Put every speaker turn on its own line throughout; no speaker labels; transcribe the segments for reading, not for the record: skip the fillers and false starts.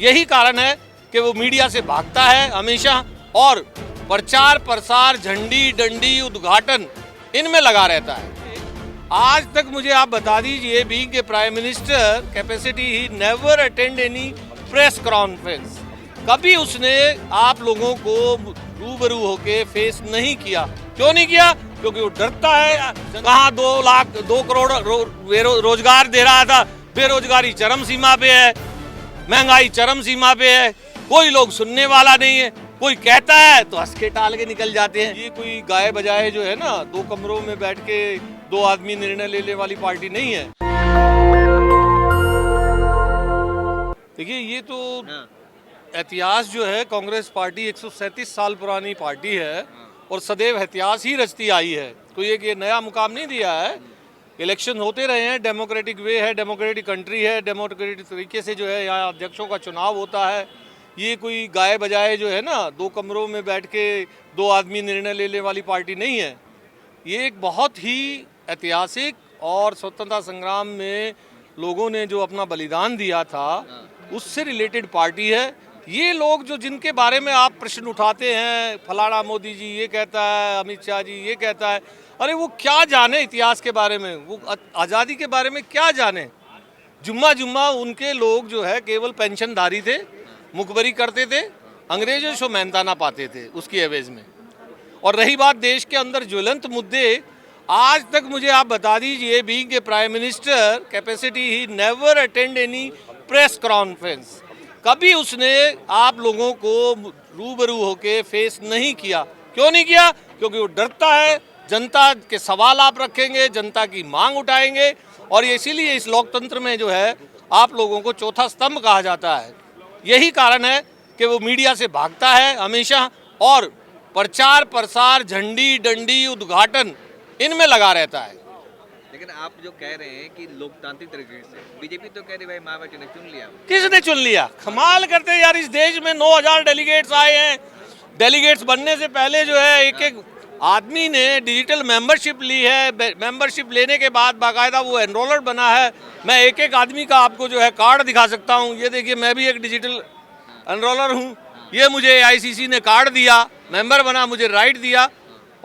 यही कारण है कि वो मीडिया से भागता है हमेशा और प्रचार प्रसार झंडी डंडी उद्घाटन इनमें लगा रहता है। आज तक मुझे आप बता दीजिए, being a prime minister capacity he never attend any press conference. कभी उसने आप लोगों को रूबरू होके फेस नहीं किया। क्यों नहीं किया? क्योंकि वो डरता है। कहाँ 2 करोड़ रोजगार दे रहा था, बेरोजगारी चरम सीमा पे है, महंगाई चरम सीमा पे है, कोई लोग सुनने वाला नहीं है। कोई कहता है तो हंस के टाल के निकल जाते हैं। ये कोई गाय बजाए जो है ना, 2 कमरों में बैठ के 2 आदमी निर्णय लेने वाली पार्टी नहीं है। देखिए, ये तो इतिहास जो है, कांग्रेस पार्टी 137 साल पुरानी पार्टी है और सदैव इतिहास ही रचती आई है। कोई ये नया मुकाम नहीं दिया है। इलेक्शन होते रहे हैं, डेमोक्रेटिक वे है, डेमोक्रेटिक कंट्री है, डेमोक्रेटिक तरीके से जो है यहाँ अध्यक्षों का चुनाव होता है। ये कोई गाय बजाए जो है ना, 2 कमरों में बैठ के 2 आदमी निर्णय लेने वाली पार्टी नहीं है। ये एक बहुत ही ऐतिहासिक और स्वतंत्रता संग्राम में लोगों ने जो अपना बलिदान दिया था उससे रिलेटेड पार्टी है। ये लोग जो जिनके बारे में आप प्रश्न उठाते हैं, फलाना मोदी जी ये कहता है, अमित शाह जी ये कहता है, अरे वो क्या जाने इतिहास के बारे में, वो आज़ादी के बारे में क्या जाने। जुम्मा उनके लोग जो है केवल पेंशनधारी थे, मुखबरी करते थे, अंग्रेजों से मेहनता ना पाते थे उसकी एवज में। और रही बात देश के अंदर ज्वलंत मुद्दे, आज तक मुझे आप बता दीजिए, being a prime minister capacity he never attend any press conference. कभी उसने आप लोगों को रूबरू होके फेस नहीं किया। क्यों नहीं किया? क्योंकि वो डरता है। जनता के सवाल आप रखेंगे, जनता की मांग उठाएंगे, और इसीलिए इस लोकतंत्र में जो है आप लोगों को चौथा स्तंभ कहा जाता है। यही कारण है कि वो मीडिया से भागता है हमेशा और प्रचार प्रसार झंडी डंडी उद्घाटन इनमें लगा रहता है।
लेकिन आप जो कह रहे हैं कि लोकतांत्रिक तरीके से, बीजेपी तो कह रही भाई मायावती ने चुन लिया।
किसने चुन लिया? कमाल करते हैं यार। इस देश में 9000 डेलीगेट्स आए हैं। डेलीगेट्स बनने से पहले जो है एक आदमी ने डिजिटल मेंबरशिप ली है। मेंबरशिप लेने के बाद बाकायदा वो एनरोलर बना है। मैं एक आदमी का आपको जो है कार्ड दिखा सकता हूँ। ये देखिए, मैं भी एक डिजिटल एनरोलर हूँ। ये मुझे AICC ने कार्ड दिया, मेंबर बना, मुझे राइट दिया,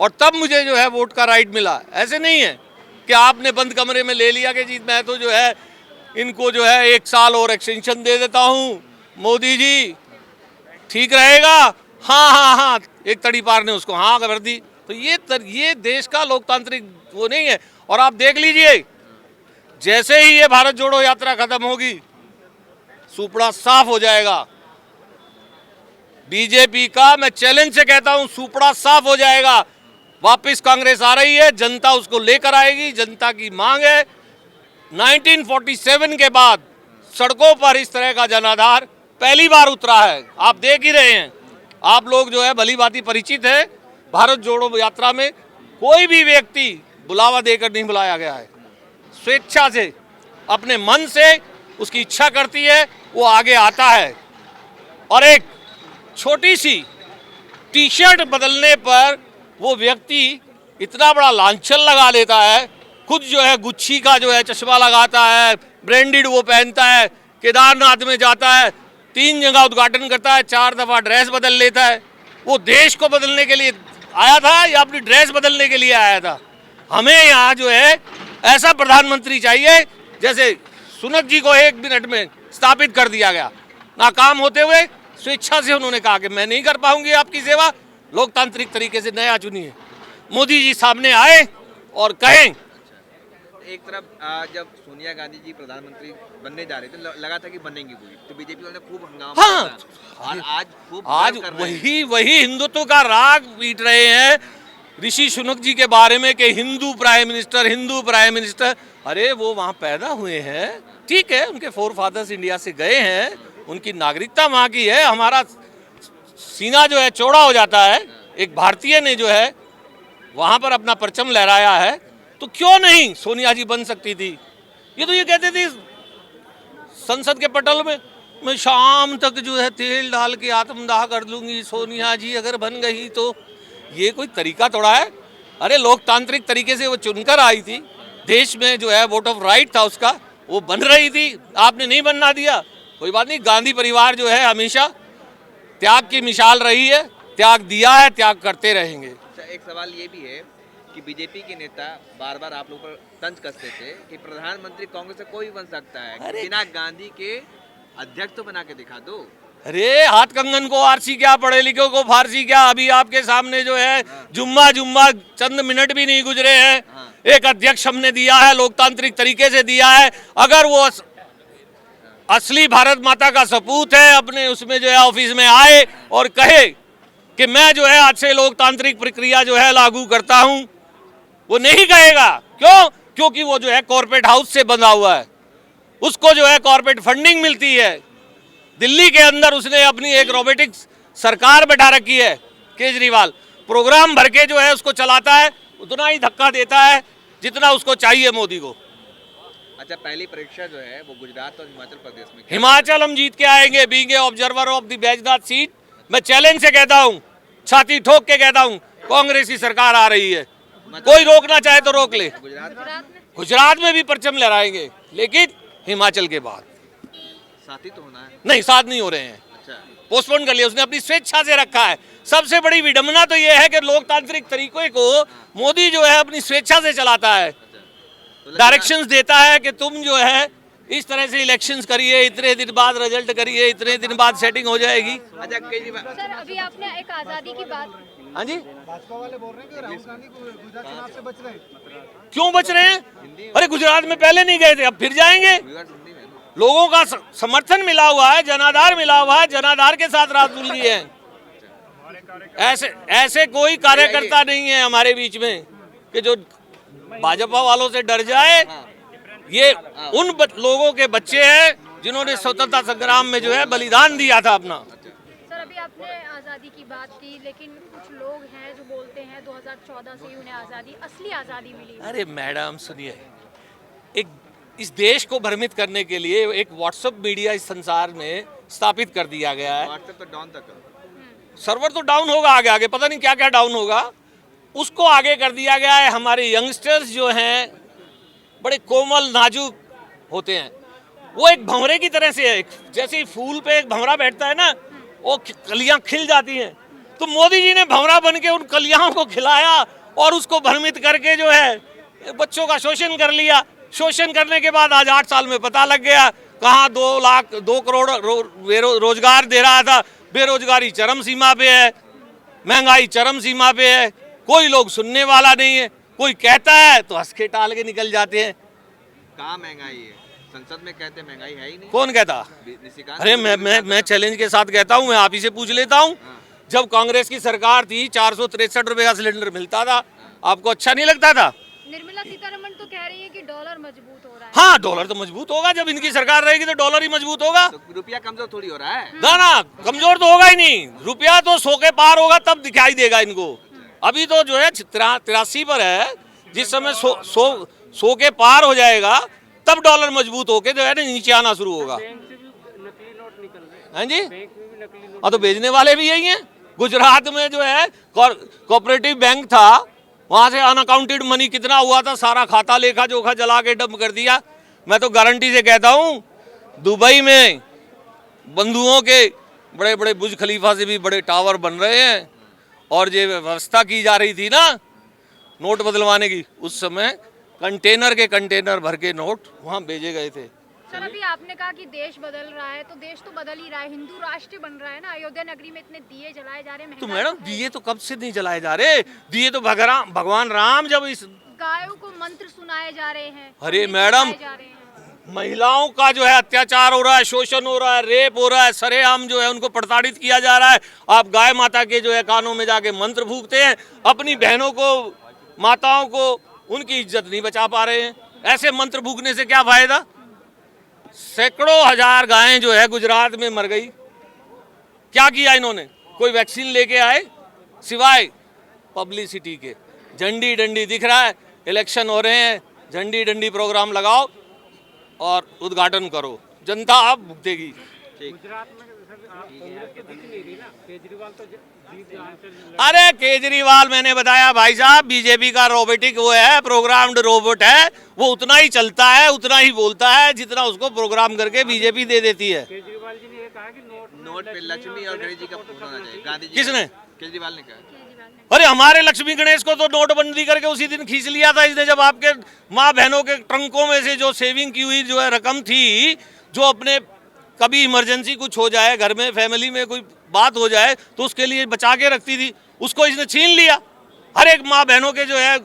और तब मुझे जो है वोट का राइट मिला। ऐसे नहीं है कि आपने बंद कमरे में ले लिया कि जी मैं तो जो है इनको जो है 1 साल और एक्सटेंशन दे देता हूँ, मोदी जी ठीक रहेगा। हाँ, एक तड़ी पार ने उसको हाँ कर दी। तो ये देश का लोकतांत्रिक वो नहीं है। और आप देख लीजिए, जैसे ही ये भारत जोड़ो यात्रा खत्म होगी, सुपड़ा साफ हो जाएगा। बीजेपी का मैं चैलेंज से कहता हूं, सुपड़ा साफ हो जाएगा। वापस कांग्रेस आ रही है, जनता उसको लेकर आएगी, जनता की मांग है। 1947 के बाद सड़कों पर इस तरह का जनाधार पहली बार उतरा है। आप देख ही रहे हैं, आप लोग जो है भली भांति परिचित है। भारत जोड़ो यात्रा में कोई भी व्यक्ति बुलावा देकर नहीं बुलाया गया है। स्वेच्छा से, अपने मन से उसकी इच्छा करती है, वो आगे आता है। और एक छोटी सी टी-शर्ट बदलने पर वो व्यक्ति इतना बड़ा लांछन लगा लेता है। खुद जो है गुच्छी का जो है चश्मा लगाता है, ब्रांडेड वो पहनता है, केदारनाथ में जाता है, 3 जगह उद्घाटन करता है, 4 दफा ड्रेस बदल लेता है। वो देश को बदलने के लिए आया था या अपनी ड्रेस बदलने के लिए आया था? हमें यहाँ जो है ऐसा प्रधानमंत्री चाहिए जैसे सुनक जी को 1 मिनट में स्थापित कर दिया गया। नाकाम होते हुए स्वेच्छा से उन्होंने कहा कि मैं नहीं कर पाऊंगी आपकी सेवा, लोकतांत्रिक तरीके से नया चुनिए। मोदी जी सामने आए और कहें।
एक तरफ जब सोनिया गांधी जी प्रधानमंत्री बनने जा रहे थे, लगा था कि बनेंगी कोई, तो बीजेपी वाले खूब हंगामा।
हाँ,
और
आज वही हिंदुत्व का राग पीट रहे हैं ऋषि सुनक जी के बारे में कि हिंदू प्राइम मिनिस्टर। अरे वो वहाँ पैदा हुए हैं, ठीक है, उनके फोरफादर्स इंडिया से गए हैं, उनकी नागरिकता वहाँ की है। हमारा सीना जो है चौड़ा हो जाता है। एक भारतीय ने जो है वहाँ पर अपना परचम लहराया है, तो क्यों नहीं सोनिया जी बन सकती थी? ये तो ये कहते थे संसद के पटल में, मैं शाम तक जो है तेल डाल के आत्मदाह कर लूंगी, सोनिया जी अगर बन गई तो। ये कोई तरीका थोड़ा है? अरे लोकतांत्रिक तरीके से वो चुनकर आई थी, देश में जो है वोट ऑफ राइट था उसका, वो बन रही थी, आपने नहीं बनना दिया। कोई बात नहीं, गांधी परिवार जो है हमेशा त्याग की मिसाल रही है, त्याग दिया है, त्याग करते रहेंगे।
अच्छा, एक सवाल ये भी है कि बीजेपी के नेता बार बार आप लोग पर तंज कसते थे कि प्रधानमंत्री कांग्रेस से कोई बन सकता है, बिना गांधी के अध्यक्ष तो बना के दिखा दो।
अरे हाथ कंगन को आरसी क्या, पढ़े लिखे को फारसी क्या। अभी आपके सामने जो है जुम्मा जुम्मा चंद मिनट भी नहीं गुजरे हैं, एक अध्यक्ष हमने दिया है, लोकतांत्रिक तरीके से दिया है। अगर वो असली भारत माता का सपूत है, अपने उसमें जो है ऑफिस में आए और कहे कि मैं जो है आज से लोकतांत्रिक प्रक्रिया जो है लागू करता हूं, वो नहीं कहेगा। क्यों? क्योंकि वो जो है कॉर्पोरेट हाउस से बंधा हुआ है, उसको जो है कॉर्पोरेट फंडिंग मिलती है। दिल्ली के अंदर उसने अपनी एक रोबोटिक्स सरकार बैठा रखी है, केजरीवाल प्रोग्राम भर के जो है उसको चलाता है, उतना ही धक्का देता है जितना उसको चाहिए मोदी को।
अच्छा, पहली परीक्षा जो है वो गुजरात और हिमाचल प्रदेश में।
हिमाचल हम जीत के आएंगे, being a observer of the Baijnath seat. मैं चैलेंज से कहता हूं, छाती ठोक के कहता हूं, कांग्रेस की सरकार आ रही है, कोई रोकना चाहे तो रोक ले। गुजरात में भी परचम लहराएंगे, लेकिन हिमाचल के बाद।
साथी तो होना है।
नहीं, साथ नहीं हो रहे हैं,
अच्छा,
पोस्टपोन कर लिया, उसने अपनी स्वेच्छा से रखा है। सबसे बड़ी विडंबना तो यह है कि लोकतांत्रिक तरीकों को मोदी जो है अपनी स्वेच्छा से चलाता है, डायरेक्शंस देता है कि तुम जो है इस तरह से इलेक्शंस करिए, इतने दिन बाद रिजल्ट करिए, इतने दिन बाद सेटिंग हो जाएगी।
अच्छा केजरीवाल
सर, अभी आपने एक आजादी की बात।
हाँ जी,
भाजपा वाले बोल रहे हैं कि राहुल गांधी को गुजरात चुनाव से बच रहे हैं।
क्यों बच रहे हैं? अरे गुजरात में पहले नहीं गए थे, अब फिर जाएंगे। लोगों का समर्थन मिला हुआ है, जनाधार मिला हुआ है, जनाधार के साथ रात गुजरी है। ऐसे कोई कार्यकर्ता नहीं है हमारे बीच में कि जो भाजपा वालों से डर जाए। ये उन लोगों के बच्चे हैं जिन्होंने स्वतंत्रता संग्राम में जो है बलिदान दिया था अपना।
सर, अभी आपने आज़ादी की बात की, लेकिन कुछ लोग हैं जो बोलते हैं 2014 से ही उन्हें आज़ादी, असली आज़ादी मिली।
अरे मैडम सुनिए, एक इस देश को भ्रमित करने के लिए एक व्हाट्सएप मीडिया इस संसार में स्थापित कर दिया गया है।
व्हाट्सएप तो डाउन तक
सर्वर तो डाउन होगा, आगे आगे पता नहीं क्या क्या डाउन होगा, उसको आगे कर दिया गया है। हमारे यंगस्टर्स जो हैं बड़े कोमल नाजुक होते हैं, वो एक भंवरे की तरह से है। जैसे फूल पे एक भंवरा बैठता है ना, वो कलियां खिल जाती हैं। तो मोदी जी ने भंवरा बन के उन कलियां को खिलाया और उसको भ्रमित करके जो है बच्चों का शोषण कर लिया। शोषण करने के बाद आज 8 साल में पता लग गया कहाँ 2 करोड़ रोजगार दे रहा था। बेरोजगारी चरम सीमा पे है, महंगाई चरम सीमा पे है, कोई लोग सुनने वाला नहीं है। कोई कहता है तो हंस के टाल के निकल जाते हैं।
कहाँ महंगाई है? संसद में कहते हैं महंगाई है ही नहीं।
कौन कहता? अरे मैं चैलेंज के साथ कहता हूँ, मैं आप ही से पूछ लेता हूँ। जब कांग्रेस की सरकार थी 463 रुपए का सिलेंडर मिलता था, आपको अच्छा नहीं लगता था?
निर्मला सीतारमण तो कह रही है कि डॉलर मजबूत हो रहा है।
हाँ, डॉलर तो मजबूत होगा, जब इनकी सरकार रहेगी तो डॉलर ही मजबूत होगा।
तो रुपया कमजोर थोड़ी हो रहा है
ना, कमजोर तो होगा ही नहीं। रुपया तो 100 के पार होगा तब दिखाई देगा इनको। अभी तो जो है 83 पर है, जिस समय 100 के पार हो जाएगा तब डॉलर मजबूत होके जो है ना नीचे आना शुरू होगा। हाँ जी, हाँ तो बेचने वाले भी यही हैं। गुजरात में जो है कोऑपरेटिव बैंक था, वहां से अनअकाउंटेड मनी कितना हुआ था, सारा खाता लेखा जोखा जला के डंप कर दिया। मैं तो गारंटी से कहता हूँ, दुबई में बंधुओं के बड़े बड़े बुर्ज खलीफा से भी बड़े टावर बन रहे हैं। और ये व्यवस्था की जा रही थी ना नोट बदलवाने की, उस समय कंटेनर के कंटेनर भर के नोट वहाँ भेजे गए थे।
सर, अभी आपने कहा कि देश बदल रहा है, तो देश तो बदल ही रहा है, हिंदू राष्ट्र बन रहा है ना। अयोध्या नगरी में इतने दिए जलाए जा रहे हैं।
तो मैडम दिए तो कब से नहीं जलाए जा रहे? दिए तो भगवान राम जब इस
गायों को मंत्र सुनाए जा रहे हैं।
अरे मैडम, महिलाओं का जो है अत्याचार हो रहा है, शोषण हो रहा है, रेप हो रहा है, सरेआम जो है उनको प्रताड़ित किया जा रहा है। आप गाय माता के जो है कानों में जाके मंत्र फूकते हैं, अपनी बहनों को, माताओं को उनकी इज्जत नहीं बचा पा रहे हैं। ऐसे मंत्र फूकने से क्या फायदा? सैकड़ों हजार गायें जो है गुजरात में मर गई। क्या किया इन्होंने? कोई वैक्सीन लेके आए? सिवाय पब्लिसिटी के। झंडी डंडी दिख रहा है, इलेक्शन हो रहे हैं, झंडी डंडी प्रोग्राम लगाओ और उद्घाटन करो, जनता आप भुगतेगी।
गुजरात में
अरे केजरीवाल, मैंने बताया भाई साहब, बीजेपी का रोबोटिक वो है, प्रोग्राम्ड रोबोट है। वो उतना ही चलता है, उतना ही बोलता है जितना उसको प्रोग्राम करके बीजेपी दे देती है।
केजरीवाल जी ने ये कहा कि
नोट पे लक्ष्मी और गणेश जी का फोटो होना चाहिए। गांधी जी
किसने?
केजरीवाल ने कहा।
केजरीवाल ने
अरे हमारे लक्ष्मी गणेश को तो नोटबंदी करके उसी दिन खींच लिया था इसने, जब आपके माँ बहनों के ट्रंकों में से जो सेविंग की हुई जो है रकम थी, जो अपने कभी इमरजेंसी कुछ हो जाए, घर में फैमिली में कोई बात हो जाए तो उसके लिए बचा के रखती थी, उसको इसने छीन लिया। हर एक माँ बहनों के जो है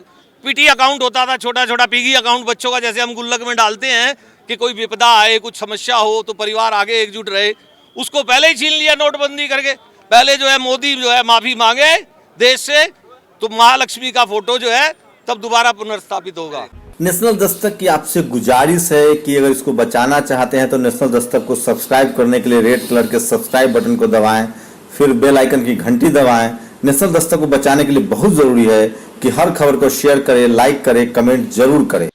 पीटी अकाउंट होता था, छोटा छोटा पिगी अकाउंट बच्चों का, जैसे हम गुल्लक में डालते हैं कि कोई विपदा आए, कुछ समस्या हो तो परिवार आगे एकजुट रहे, उसको पहले ही छीन लिया नोटबंदी करके। पहले जो है मोदी जो है माफी मांगे देश से, तो महालक्ष्मी का फोटो जो है तब दोबारा पुनर्स्थापित होगा।
नेशनल दस्तक की आपसे गुजारिश है कि अगर इसको बचाना चाहते हैं तो नेशनल दस्तक को सब्सक्राइब करने के लिए रेड कलर के सब्सक्राइब बटन को दबाएं, फिर बेल आइकन की घंटी दबाएं। नेशनल दस्तक को बचाने के लिए बहुत जरूरी है कि हर खबर को शेयर करें, लाइक करें, कमेंट जरूर करें।